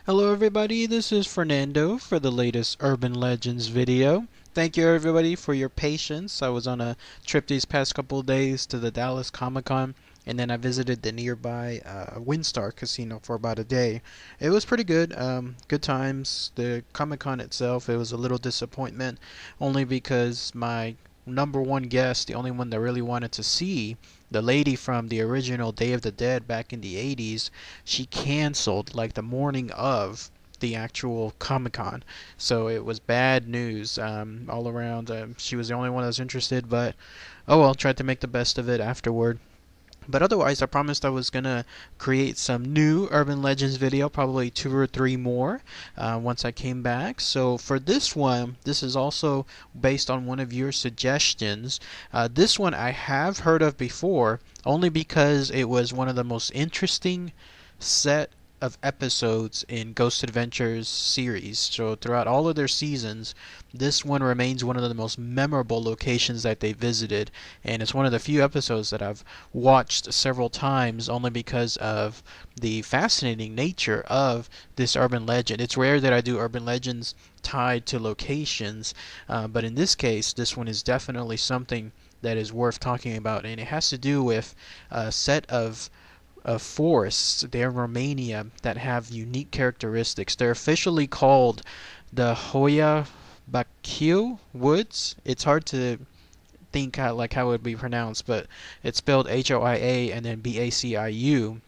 Hello everybody, this is Fernando for the latest Urban Legends video. Thank you everybody for your patience. I was on a trip these past couple of days to the Dallas Comic Con, and then I visited the nearby WinStar Casino for about a day. It was pretty good, good times. The Comic Con itself, it was a little disappointment, only because my number one guest, the only one that really wanted to see the lady from the original Day of the Dead back in the 80s, she canceled like the morning of the actual Comic Con. So it was bad news all around. She was the only one that was interested, but oh well, tried to make the best of it afterward. But otherwise, I promised I was gonna create some new urban legends video, probably 2 or 3 more once I came back. So for this one, this is also based on one of your suggestions. This one I have heard of before, only because it was one of the most interesting set of episodes in Ghost Adventures series. So throughout all of their seasons, this one remains one of the most memorable locations that they visited, and it's one of the few episodes that I've watched several times only because of the fascinating nature of this urban legend. It's rare that I do urban legends tied to locations, but in this case, this one is definitely something that is worth talking about, and it has to do with a set of forests there in Romania that have unique characteristics. They're officially called the Hoia-Baciu Woods. It's hard to think how it would be pronounced, but it's spelled Hoia and then Baciu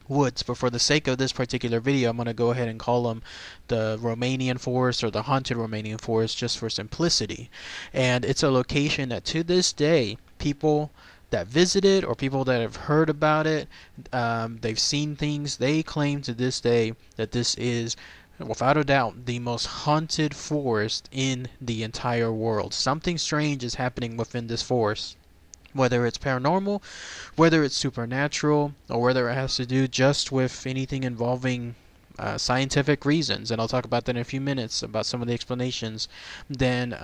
Woods. But for the sake of this particular video, I'm going to go ahead and call them the Romanian Forest or the Haunted Romanian Forest just for simplicity. And it's a location that to this day, people that visited or people that have heard about it, they've seen things, they claim to this day that this is without a doubt the most haunted forest in the entire world. Something strange is happening within this forest, whether it's paranormal, whether it's supernatural, or whether it has to do just with anything involving scientific reasons, and I'll talk about that in a few minutes about some of the explanations. Then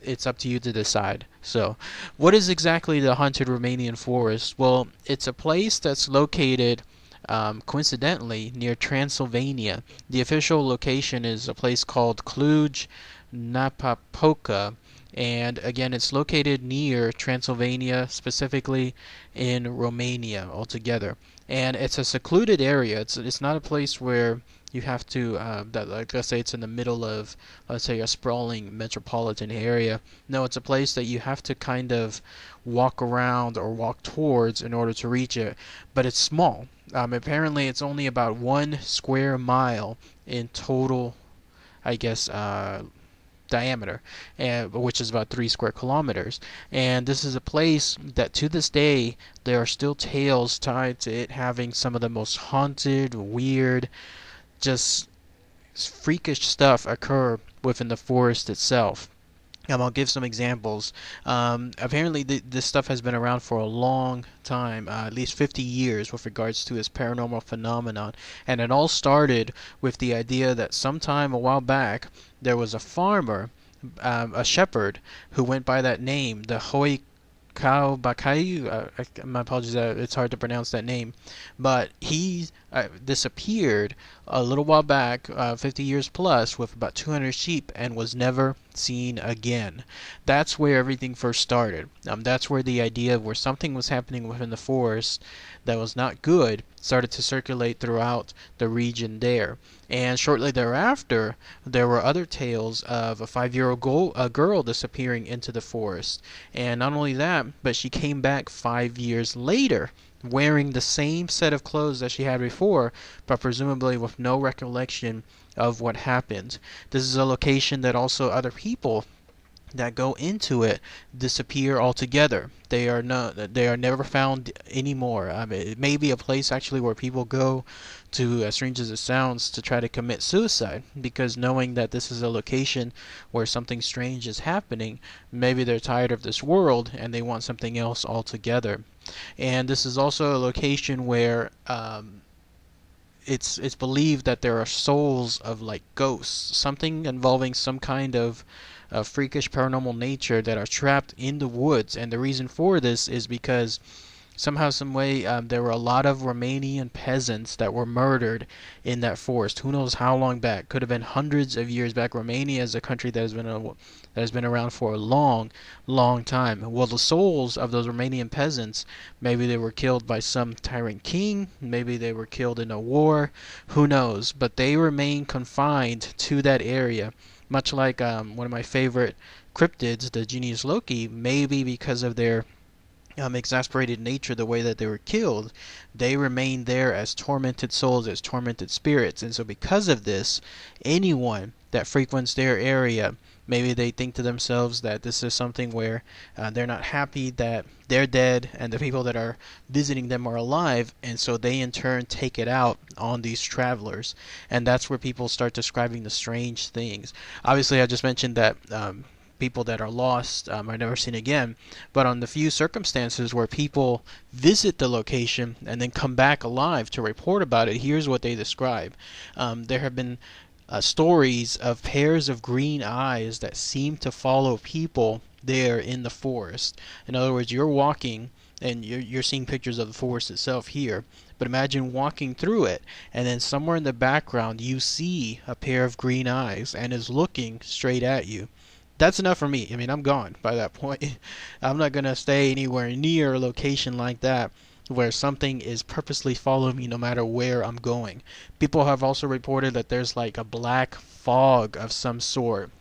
it's up to you to decide. So, what is exactly the Haunted Romanian Forest? Well, it's a place that's located coincidentally near Transylvania. The official location is a place called Cluj-Napoca, and again, it's located near Transylvania, specifically in Romania altogether. And it's a secluded area. It's not a place where you have to, like, let's say it's in the middle of, let's say, a sprawling metropolitan area. No, it's a place that you have to kind of walk around or walk towards in order to reach it. But it's small. Apparently, it's only about 1 square mile in total, I guess, diameter, which is about 3 square kilometers. And this is a place that to this day there are still tales tied to it having some of the most haunted, weird, just freakish stuff occur within the forest itself. I'll give some examples. Apparently, this stuff has been around for a long time, at least 50 years, with regards to this paranormal phenomenon. And it all started with the idea that sometime a while back, there was a farmer, a shepherd, who went by that name, the Hoia-Baciu. My apologies, it's hard to pronounce that name. But he disappeared a little while back, 50 years plus, with about 200 sheep and was never seen again. That's where everything first started. That's where the idea of where something was happening within the forest that was not good started to circulate throughout the region there. And shortly thereafter, there were other tales of a 5-year-old girl disappearing into the forest. And not only that, but she came back 5 years later wearing the same set of clothes that she had before, but presumably with no recollection of what happened. This is a location that also other people that go into it disappear altogether. They are never found anymore. It may be a place actually where people go to, as strange as it sounds, to try to commit suicide, because knowing that this is a location where something strange is happening, maybe they're tired of this world and they want something else altogether. And this is also a location where it's believed that there are souls of like ghosts, something involving some kind of freakish paranormal nature that are trapped in the woods. And the reason for this is because somehow, some way, there were a lot of Romanian peasants that were murdered in that forest. Who knows how long back? Could have been hundreds of years back. Romania is a country that has been around for a long, long time. Well, the souls of those Romanian peasants, maybe they were killed by some tyrant king, maybe they were killed in a war. Who knows? But they remain confined to that area, much like one of my favorite cryptids, the genius Loki, maybe because of their exasperated nature, the way that they were killed, they remain there as tormented souls, as tormented spirits. And so because of this, anyone that frequents their area, maybe they think to themselves that this is something where they're not happy that they're dead and the people that are visiting them are alive, and so they in turn take it out on these travelers. And that's where people start describing the strange things. Obviously, I just mentioned that people that are lost are never seen again. But on the few circumstances where people visit the location and then come back alive to report about it, here's what they describe. There have been stories of pairs of green eyes that seem to follow people there in the forest. In other words, you're walking and you're seeing pictures of the forest itself here, but imagine walking through it and then somewhere in the background you see a pair of green eyes and is looking straight at you. That's enough for me. I mean, I'm gone by that point. I'm not going to stay anywhere near a location like that where something is purposely following me no matter where I'm going. People have also reported that there's like a black fog of some sort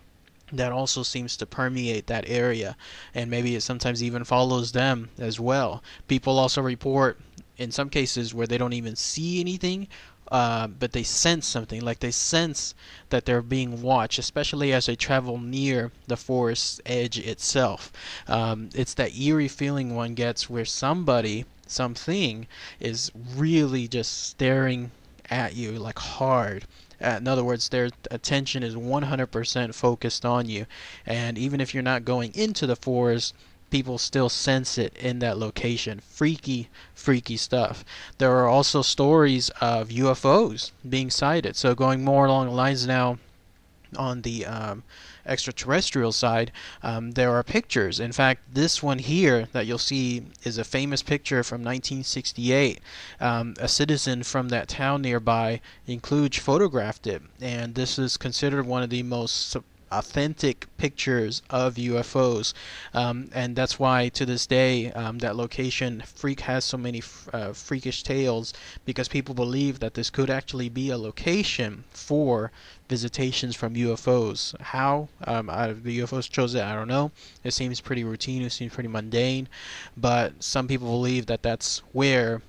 that also seems to permeate that area, and maybe it sometimes even follows them as well. People also report in some cases where they don't even see anything, but they sense something, like they sense that they're being watched, especially as they travel near the forest edge itself. It's that eerie feeling one gets where somebody, something, is really just staring at you, like hard. In other words, their attention is 100% focused on you. And even if you're not going into the forest, people still sense it in that location. Freaky, freaky stuff. There are also stories of UFOs being sighted. So going more along the lines now on the extraterrestrial side, there are pictures. In fact, this one here that you'll see is a famous picture from 1968. A citizen from that town nearby, in Cluj, photographed it, and this is considered one of the most authentic pictures of UFOs, and that's why to this day that location has so many freakish tales, because people believe that this could actually be a location for visitations from UFOs. How the UFOs chose it, I don't know. It seems pretty routine, it seems pretty mundane, but some people believe that that's where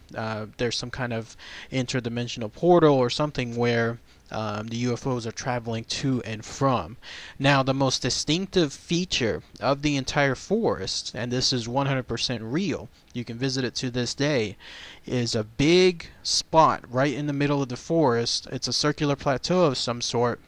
there's some kind of interdimensional portal or something where the UFOs are traveling to and from. Now, the most distinctive feature of the entire forest, and this is 100% real, you can visit it to this day, is a big spot right in the middle of the forest. It's a circular plateau of some sort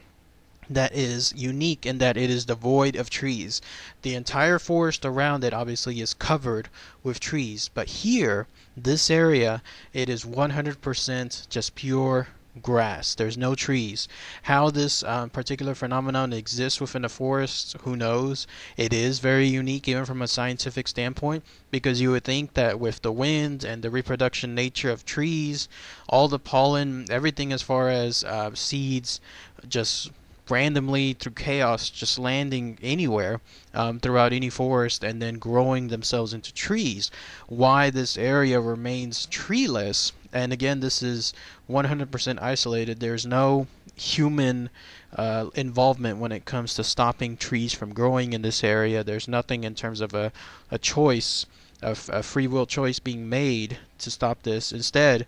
that is unique in that it is devoid of trees. The entire forest around it obviously is covered with trees, but here, this area, it is 100% just pure grass. There's no trees. How this particular phenomenon exists within the forest, who knows? It is very unique even from a scientific standpoint, because you would think that with the wind and the reproduction nature of trees, all the pollen, everything as far as seeds just randomly through chaos just landing anywhere throughout any forest and then growing themselves into trees. Why this area remains treeless, and again this is 100% isolated, there's no human involvement when it comes to stopping trees from growing in this area. There's nothing in terms of a choice, a free will choice being made to stop this. Instead,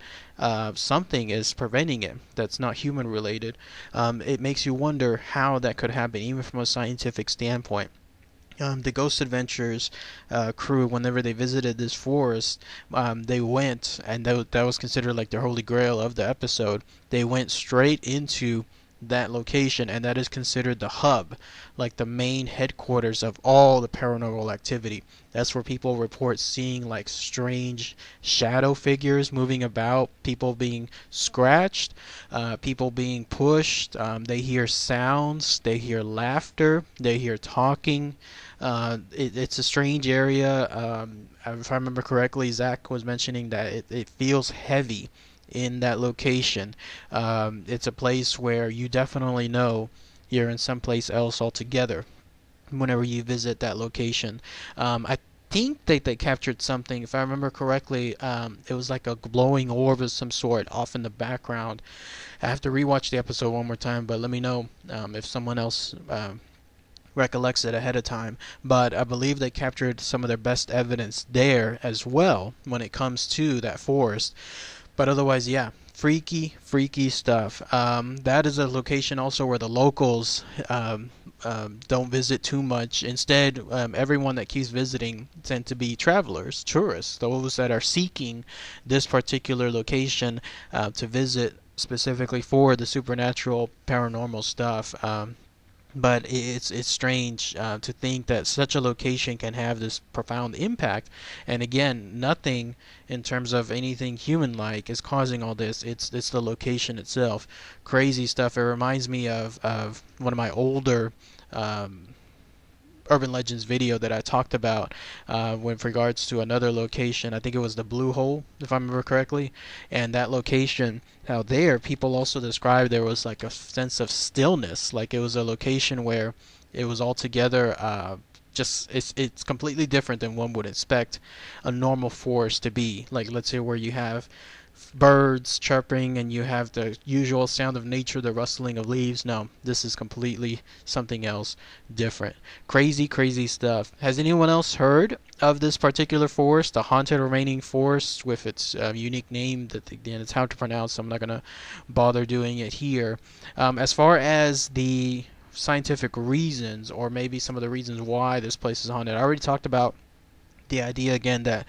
something is preventing it that's not human related. It makes you wonder how that could happen, even from a scientific standpoint. The Ghost Adventures crew, whenever they visited this forest, they went, and that was considered like their holy grail of the episode, they went straight into that location, and that is considered the hub, like the main headquarters of all the paranormal activity. That's where people report seeing like strange shadow figures moving about, people being scratched, people being pushed. They hear sounds, they hear laughter, they hear talking. It's a strange area. If I remember correctly, Zach was mentioning that it feels heavy in that location. It's a place where you definitely know you're in someplace else altogether whenever you visit that location. I think they captured something, if I remember correctly. It was like a glowing orb of some sort off in the background. I have to rewatch the episode one more time, but let me know if someone else recollects it ahead of time. But I believe they captured some of their best evidence there as well when it comes to that forest. But otherwise, yeah, freaky stuff. That is a location also where the locals don't visit too much. Instead, everyone that keeps visiting tend to be travelers, tourists, those that are seeking this particular location to visit specifically for the supernatural, paranormal stuff. But it's strange to think that such a location can have this profound impact. And again, nothing in terms of anything human-like is causing all this. It's the location itself. Crazy stuff. It reminds me of one of my older Urban Legends video that I talked about with regards to another location. I think it was the Blue Hole, if I remember correctly. And that location, how there, people also described there was like a sense of stillness. Like it was a location where it was altogether just it's completely different than one would expect a normal forest to be. Like let's say where you have birds chirping and you have the usual sound of nature, the rustling of leaves. No, this is completely something else, different. Crazy stuff. Has anyone else heard of this particular forest, the haunted Romanian forest, with its unique name that again it's hard to pronounce, so I'm not going to bother doing it here. As far as the scientific reasons, or maybe some of the reasons why this place is haunted, I already talked about the idea again that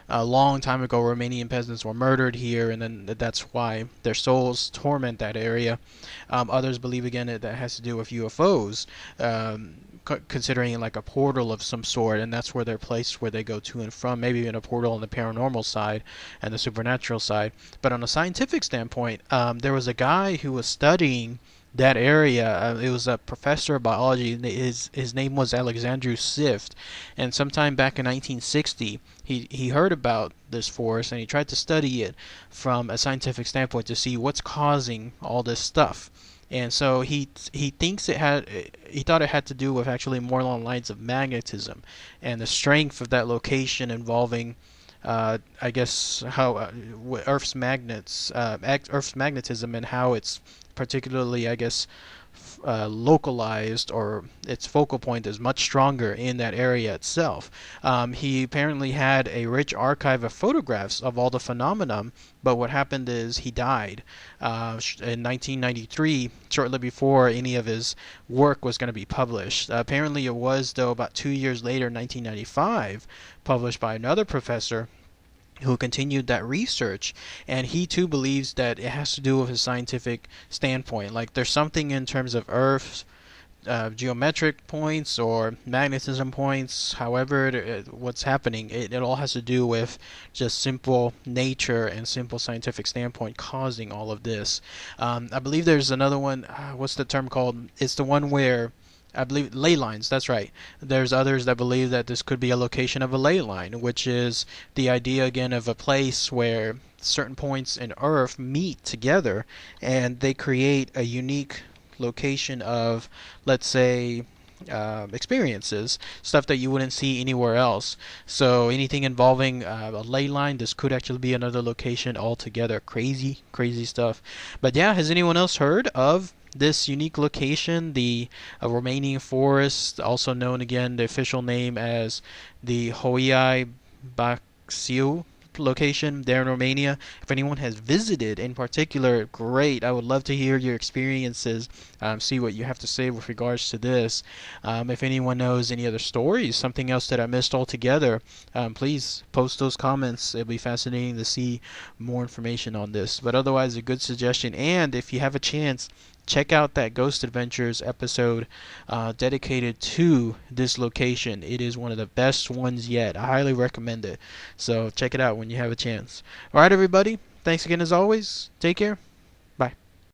a long time ago Romanian peasants were murdered here, and then that's why their souls torment that area. Others believe again that has to do with UFOs, considering like a portal of some sort, and that's where they're placed, where they go to and from, maybe even a portal on the paranormal side and the supernatural side. But on a scientific standpoint, there was a guy who was studying that area. It was a professor of biology. His name was Alexandru Sift, and sometime back in 1960 he heard about this forest and he tried to study it from a scientific standpoint to see what's causing all this stuff. And so he thought it had to do with actually more along the lines of magnetism and the strength of that location involving I guess how Earth's magnetism, and how it's particularly, I guess, localized, or its focal point is much stronger in that area itself. He apparently had a rich archive of photographs of all the phenomenon, but what happened is he died in 1993, shortly before any of his work was going to be published. Apparently it was, though, about 2 years later, 1995, published by another professor who continued that research, and he too believes that it has to do with his scientific standpoint. Like there's something in terms of Earth's geometric points or magnetism points, however what's happening, it all has to do with just simple nature and simple scientific standpoint causing all of this. I believe there's another one, what's the term called? It's the one where I believe ley lines, that's right. There's others that believe that this could be a location of a ley line, which is the idea again of a place where certain points in Earth meet together and they create a unique location of, let's say, experiences, stuff that you wouldn't see anywhere else. So anything involving a ley line, this could actually be another location altogether. Crazy stuff. But yeah, has anyone else heard of this unique location, the Romanian Forest, also known again the official name as the Hoia-Baciu location there in Romania? If anyone has visited in particular, great. I would love to hear your experiences, see what you have to say with regards to this. If anyone knows any other stories, something else that I missed altogether, please post those comments. It'll be fascinating to see more information on this. But otherwise, a good suggestion. And if you have a chance, check out that Ghost Adventures episode dedicated to this location. It is one of the best ones yet. I highly recommend it. So check it out when you have a chance. Alright, everybody. Thanks again as always. Take care.